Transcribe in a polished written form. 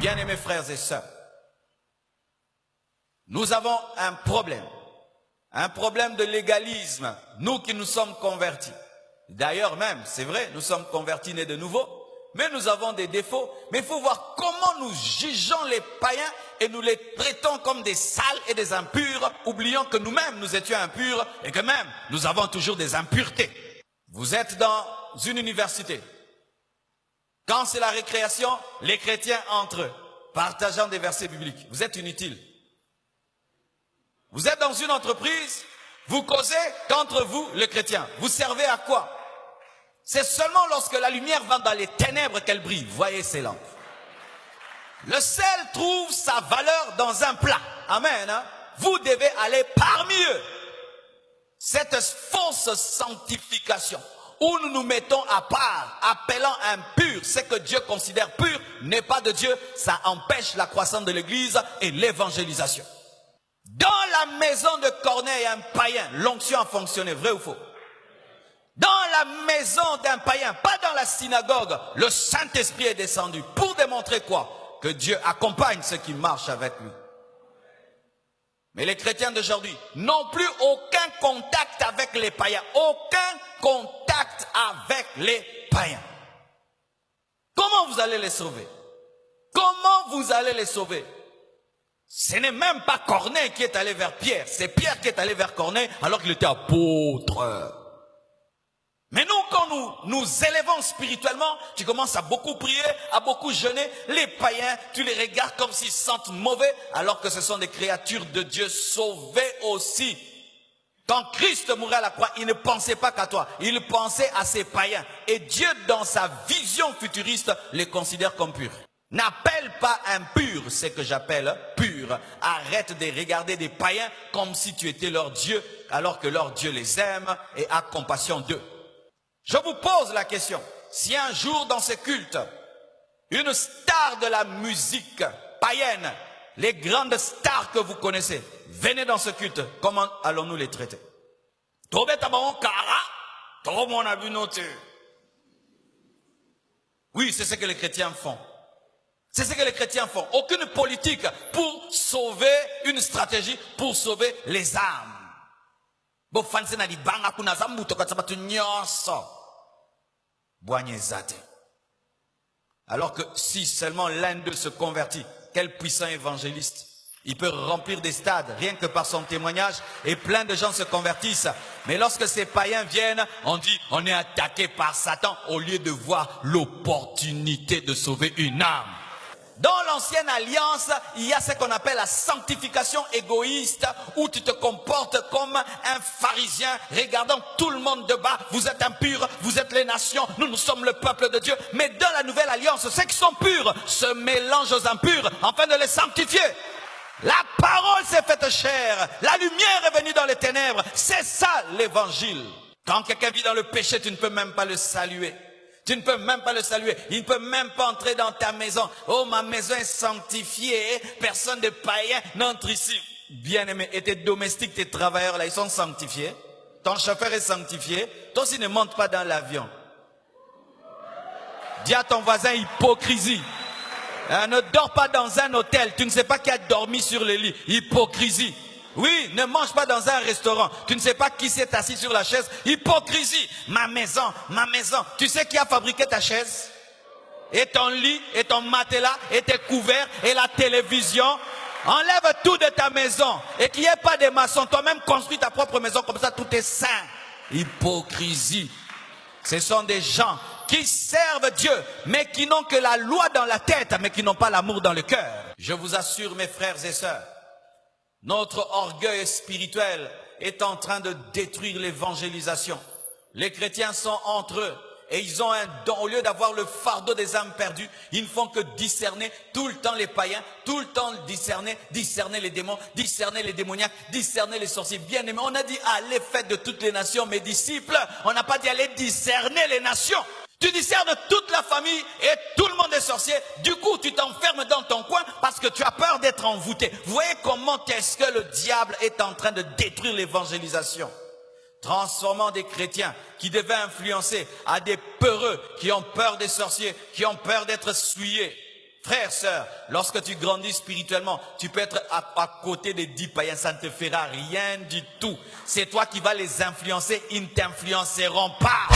Bien-aimés frères et sœurs, nous avons un problème de légalisme, nous qui nous sommes convertis. D'ailleurs même, c'est vrai, nous sommes convertis nés de nouveau, mais nous avons des défauts. Mais il faut voir comment nous jugeons les païens et nous les traitons comme des sales et des impurs, oubliant que nous-mêmes nous étions impurs et que même nous avons toujours des impuretés. Vous êtes dans une université. Quand c'est la récréation, les chrétiens entre eux, partageant des versets bibliques. Vous êtes inutiles. Vous êtes dans une entreprise, vous causez qu'entre vous, les chrétiens. Vous servez à quoi? C'est seulement lorsque la lumière va dans les ténèbres qu'elle brille. Voyez ces lampes. Le sel trouve sa valeur dans un plat. Amen. Hein? Vous devez aller parmi eux. Cette fausse sanctification où nous nous mettons à part, appelant impur ce que Dieu considère pur, n'est pas de Dieu. Ça empêche la croissance de l'Église et l'évangélisation. Dans la maison de Corneille, un païen, l'onction a fonctionné, vrai ou faux? Dans la maison d'un païen, pas dans la synagogue, le Saint-Esprit est descendu. Pour démontrer quoi? Que Dieu accompagne ceux qui marchent avec lui. Mais les chrétiens d'aujourd'hui n'ont plus aucun contact avec les païens. Aucun contact avec les païens. Comment vous allez les sauver? Comment vous allez les sauver? Ce n'est même pas Corneille qui est allé vers Pierre. C'est Pierre qui est allé vers Corneille alors qu'il était apôtre. Mais nous, quand nous élevons spirituellement, tu commences à beaucoup prier, à beaucoup jeûner. Les païens, tu les regardes comme s'ils sentent mauvais, alors que ce sont des créatures de Dieu sauvées aussi. Quand Christ mourait à la croix, il ne pensait pas qu'à toi, il pensait à ces païens. Et Dieu, dans sa vision futuriste, les considère comme purs. N'appelle pas impur ce que j'appelle pur. Arrête de regarder des païens comme si tu étais leur Dieu, alors que leur Dieu les aime et a compassion d'eux. Je vous pose la question, si un jour dans ce culte, une star de la musique païenne, les grandes stars que vous connaissez, venez dans ce culte, comment allons-nous les traiter? Oui, c'est ce que les chrétiens font. C'est ce que les chrétiens font. Aucune politique pour sauver, une stratégie pour sauver les âmes. Alors que si seulement l'un d'eux se convertit, quel puissant évangéliste. Il peut remplir des stades rien que par son témoignage et plein de gens se convertissent. Mais lorsque ces païens viennent, on dit on est attaqué par Satan au lieu de voir l'opportunité de sauver une âme. Dans l'ancienne alliance, il y a ce qu'on appelle la sanctification égoïste, où tu te comportes comme un pharisien, regardant tout le monde de bas. Vous êtes impurs, vous êtes les nations, nous sommes le peuple de Dieu. Mais dans la nouvelle alliance, ceux qui sont purs se mélangent aux impurs, afin de les sanctifier. La parole s'est faite chair, la lumière est venue dans les ténèbres. C'est ça l'évangile. Quand quelqu'un vit dans le péché, tu ne peux même pas le saluer. Tu ne peux même pas le saluer. Il ne peut même pas entrer dans ta maison. Oh, ma maison est sanctifiée. Personne de païen n'entre ici. Bien-aimé, et tes domestiques, tes travailleurs, là, ils sont sanctifiés. Ton chauffeur est sanctifié. Toi aussi, ne monte pas dans l'avion. Dis à ton voisin, hypocrisie. Ne dors pas dans un hôtel. Tu ne sais pas qui a dormi sur le lit. Hypocrisie. Oui, ne mange pas dans un restaurant. Tu ne sais pas qui s'est assis sur la chaise. Hypocrisie. Ma maison, ma maison. Tu sais qui a fabriqué ta chaise? Et ton lit, et ton matelas, et tes couverts, et la télévision. Enlève tout de ta maison. Et qu'il n'y ait pas de maçons. Toi-même construis ta propre maison. Comme ça, tout est sain. Hypocrisie. Ce sont des gens qui servent Dieu, mais qui n'ont que la loi dans la tête, mais qui n'ont pas l'amour dans le cœur. Je vous assure, mes frères et sœurs, notre orgueil spirituel est en train de détruire l'évangélisation. Les chrétiens sont entre eux et ils ont un don. Au lieu d'avoir le fardeau des âmes perdues, ils ne font que discerner tout le temps les païens, tout le temps discerner les démons, discerner les démoniaques, discerner les sorciers. Bien aimés, on a dit allez faites de toutes les nations mes disciples. On n'a pas dit allez discerner les nations. Tu discernes toute la famille et tout le monde est sorcier. Du coup, tu t'enfermes dans ton coin parce que tu as peur d'être envoûté. Vous voyez comment est-ce que le diable est en train de détruire l'évangélisation, transformant des chrétiens qui devaient influencer à des peureux qui ont peur des sorciers, qui ont peur d'être souillés. Frère, sœur, lorsque tu grandis spirituellement, tu peux être à côté des 10 païens, ça ne te fera rien du tout. C'est toi qui vas les influencer, ils ne t'influenceront pas.